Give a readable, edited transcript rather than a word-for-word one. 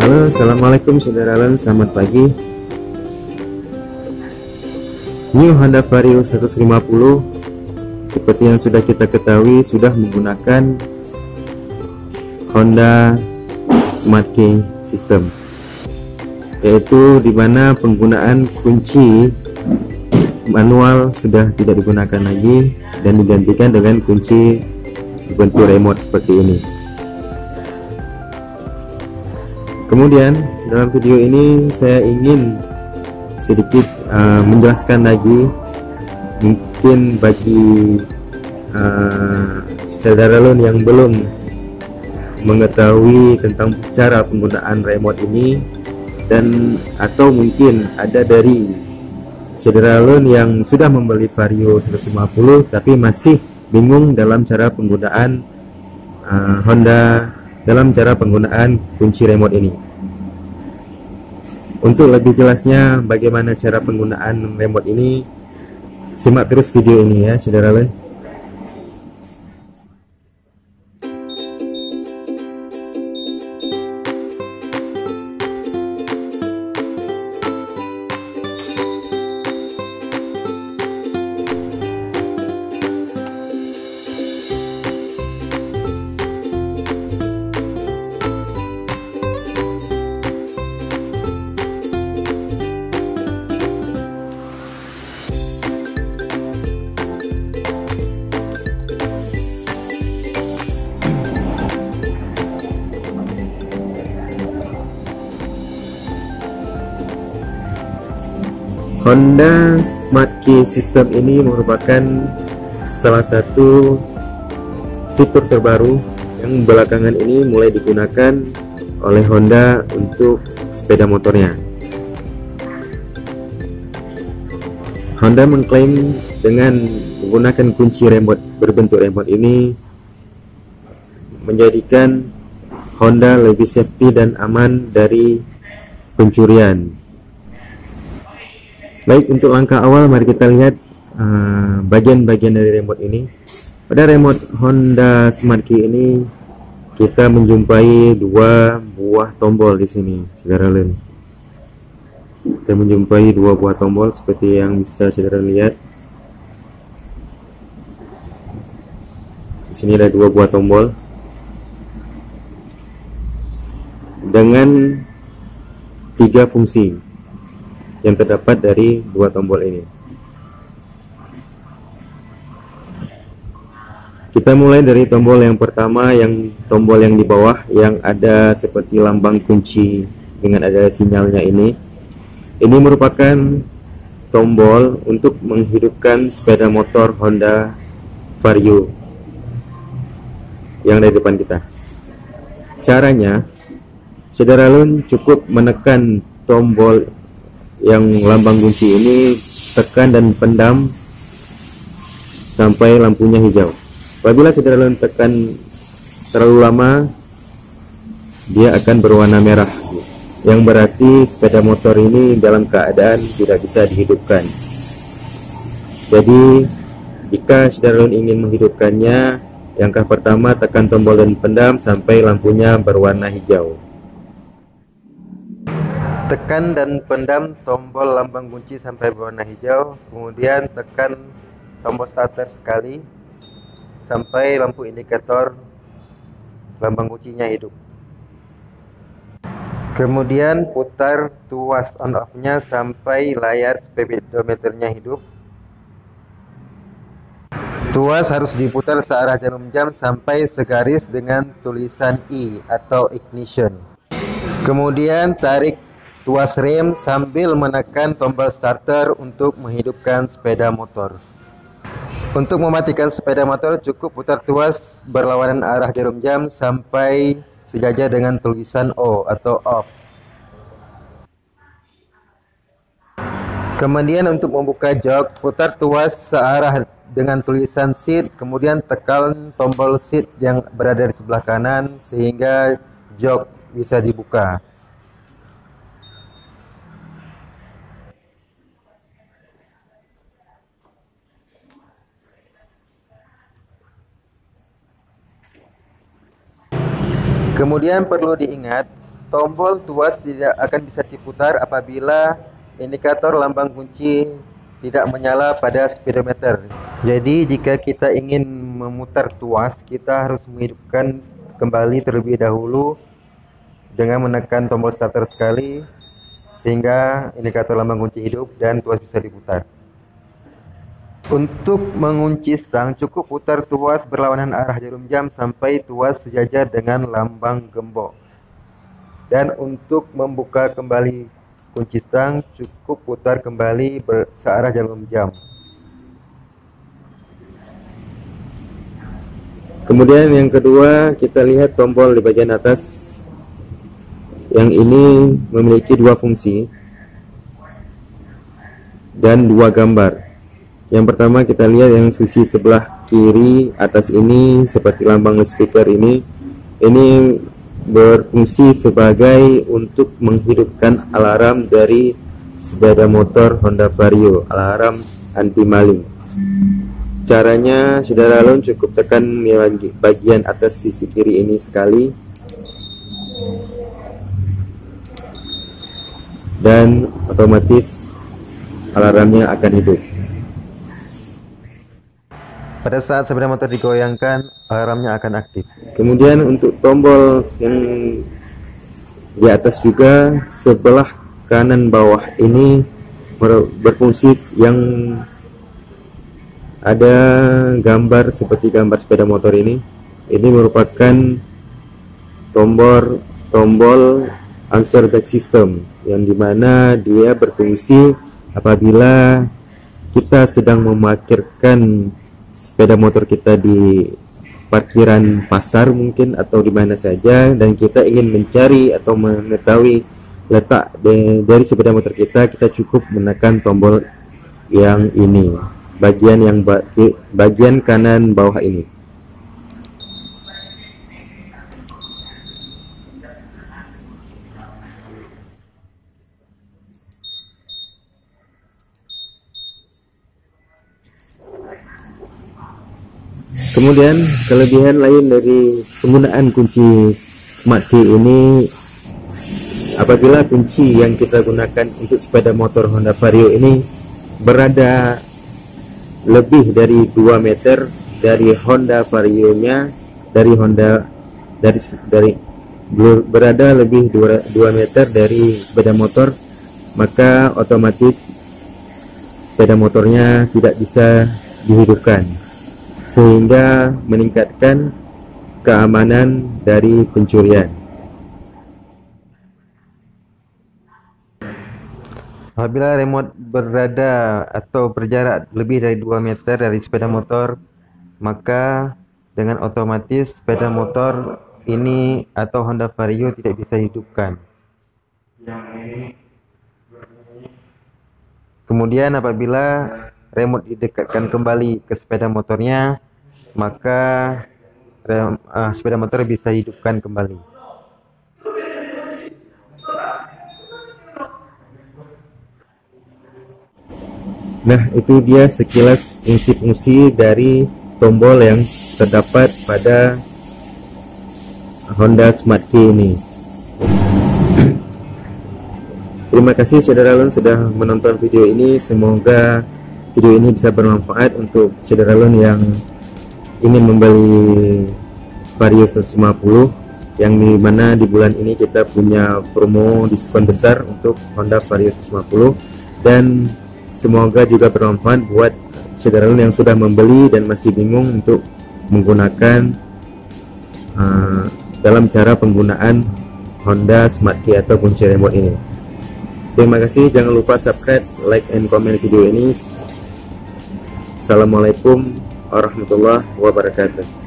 Halo, assalamualaikum saudara, selamat pagi. New Honda Vario 150 seperti yang sudah kita ketahui sudah menggunakan Honda Smart Key System, yaitu dimana penggunaan kunci manual sudah tidak digunakan lagi dan digantikan dengan kunci bentuk remote seperti ini. Kemudian dalam video ini saya ingin sedikit menjelaskan lagi, mungkin bagi saudara yang belum mengetahui tentang cara penggunaan remote ini, dan atau mungkin ada dari saudara yang sudah membeli Vario 150 tapi masih bingung dalam cara penggunaan Honda, dalam cara penggunaan kunci remote ini. Untuk lebih jelasnya bagaimana cara penggunaan remote ini, simak terus video ini ya saudara. Honda Smart Key System ini merupakan salah satu fitur terbaru yang belakangan ini mulai digunakan oleh Honda untuk sepeda motornya. Honda mengklaim dengan menggunakan kunci remote berbentuk remote ini menjadikan Honda lebih safety dan aman dari pencurian. Baik, untuk langkah awal mari kita lihat bagian-bagian dari remote ini. Pada remote Honda Smart Key ini kita menjumpai dua buah tombol di sini, saudara. Kita menjumpai dua buah tombol seperti yang bisa saudara lihat. Di sini ada dua buah tombol dengan tiga fungsi yang terdapat dari dua tombol ini. Kita mulai dari tombol yang pertama, yang tombol yang di bawah yang ada seperti lambang kunci dengan ada sinyalnya ini. Ini merupakan tombol untuk menghidupkan sepeda motor Honda Vario yang ada di depan kita. Caranya, saudara cukup menekan tombol yang lambang kunci ini, tekan dan pendam sampai lampunya hijau. Apabila saudara tekan terlalu lama, dia akan berwarna merah, yang berarti sepeda motor ini dalam keadaan tidak bisa dihidupkan. Jadi jika saudara ingin menghidupkannya, langkah pertama tekan tombol dan pendam sampai lampunya berwarna hijau. Tekan dan pendam tombol lambang kunci sampai berwarna hijau, kemudian tekan tombol starter sekali sampai lampu indikator lambang kuncinya hidup. Kemudian putar tuas on off-nya sampai layar speedometernya hidup. Tuas harus diputar searah jarum jam sampai segaris dengan tulisan I atau ignition. Kemudian tarik tuas rem sambil menekan tombol starter untuk menghidupkan sepeda motor. Untuk mematikan sepeda motor cukup putar tuas berlawanan arah jarum jam sampai sejajar dengan tulisan O atau off. Kemudian untuk membuka jok, putar tuas searah dengan tulisan seat, kemudian tekan tombol seat yang berada di sebelah kanan sehingga jok bisa dibuka. Kemudian perlu diingat tombol tuas tidak akan bisa diputar apabila indikator lambang kunci tidak menyala pada speedometer. Jadi jika kita ingin memutar tuas, kita harus menghidupkan kembali terlebih dahulu dengan menekan tombol starter sekali sehingga indikator lambang kunci hidup dan tuas bisa diputar. Untuk mengunci stang, cukup putar tuas berlawanan arah jarum jam sampai tuas sejajar dengan lambang gembok. Dan untuk membuka kembali kunci stang, cukup putar kembali searah jarum jam. Kemudian yang kedua, kita lihat tombol di bagian atas. Yang ini memiliki dua fungsi dan dua gambar. Yang pertama kita lihat yang sisi sebelah kiri atas ini seperti lambang speaker ini berfungsi sebagai untuk menghidupkan alarm dari sepeda motor Honda Vario, alarm anti maling. Caranya saudara Lon cukup tekan bagian atas sisi kiri ini sekali dan otomatis alarmnya akan hidup. Pada saat sepeda motor digoyangkan, alarmnya akan aktif. Kemudian untuk tombol yang di atas juga sebelah kanan bawah ini berfungsi yang ada gambar seperti gambar sepeda motor ini. Ini merupakan tombol answer back system yang dimana dia berfungsi apabila kita sedang memarkirkan sepeda motor kita di parkiran pasar mungkin atau di mana saja dan kita ingin mencari atau mengetahui letak dari sepeda motor kita cukup menekan tombol yang ini, bagian kanan bawah ini. Kemudian kelebihan lain dari penggunaan kunci smart key ini, apabila kunci yang kita gunakan untuk sepeda motor Honda Vario ini berada lebih dari 2 meter dari Honda Vario-nya, berada lebih 2 meter dari sepeda motor, maka otomatis sepeda motornya tidak bisa dihidupkan, sehingga meningkatkan keamanan dari pencurian. Apabila remote berada atau berjarak lebih dari 2 meter dari sepeda motor, maka dengan otomatis sepeda motor ini atau Honda Vario tidak bisa dihidupkan. Kemudian apabila remote didekatkan kembali ke sepeda motornya, maka sepeda motor bisa dihidupkan kembali. Nah, itu dia sekilas fungsi-fungsi dari tombol yang terdapat pada Honda Smart Key ini. Terima kasih saudara Lon sudah menonton video ini. Semoga video ini bisa bermanfaat untuk saudara Lon yang ingin membeli Vario 150, yang dimana di bulan ini kita punya promo diskon besar untuk Honda Vario 150, dan semoga juga bermanfaat buat saudara yang sudah membeli dan masih bingung untuk menggunakan dalam cara penggunaan Honda Smart Key atau kunci remote ini. Terima kasih, jangan lupa subscribe, like, and comment video ini. Assalamualaikum warahmatullahi wabarakatuh.